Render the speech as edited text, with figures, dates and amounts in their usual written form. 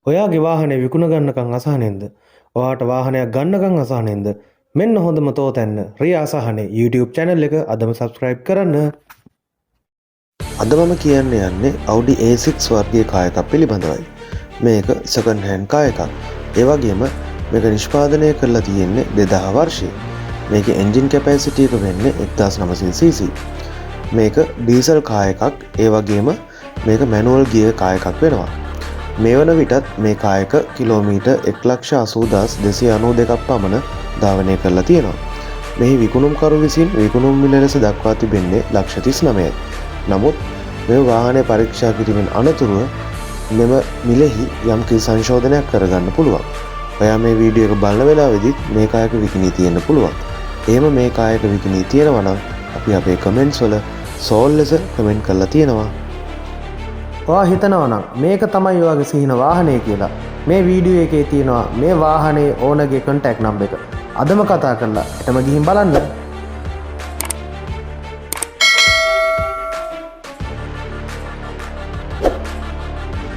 ඔයාගේ වාහනේ විකුණ ගන්නකම් අසහනෙන්ද? ඔයාට වාහනයක් ගන්නකම් අසහනෙන්ද? මෙන්න හොඳම තෝතැන්න රියා අසහනේ YouTube channel එක අදම subscribe කරන්න. අද මම කියන්න යන්නේ Audi A6 වර්ගයේ කාර් එකක් පිළිබඳවයි. මේක second hand කාර් එකක්. ඒ වගේම මේක නිෂ්පාදනය කරලා තියෙන්නේ 2000 වර්ෂයේ. මේකේ engine capacity එක වෙන්නේ 1900cc. මේක diesel කාර් එකක්. ඒ වගේම මේක manual gear කාර් එකක් වෙනවා. මේ වන විටත් මේ කාර් එක කිලෝමීටර් 1,80,292ක් පමණ ධාවනය කරලා තියෙනවා. මෙහි විකුණුම්කරු විසින් විකුණුම් මිල ලෙස දක්වා තිබෙන්නේ 39,00,000යි. නමුත් මේ වාහනය පරීක්ෂා කිරීමෙන් අනතුරුව මෙම මිලෙහි යම්කිසි සංශෝධනයක් කරගන්න පුළුවන්. ඔයා මේ වීඩියෝ එක බලන වෙලාවෙදිත් මේ කාර් එක විකිණී තියෙන්න පුළුවන්. එහෙම මේ කාර් එක විකිණී තියෙනවා නම් අපි අපේ කමෙන්ට්ස් වල සෝල් ලෙස කමෙන්ට් කරලා තියෙනවා. ඔයා හිතනවා නම් මේක තමයි ඔයාගේ සිහින වාහනය කියලා මේ වීඩියෝ එකේ තියෙනවා මේ වාහනේ ඕනගේ contact number එක. අදම කතා කරලා එතම ගිහින් බලන්න.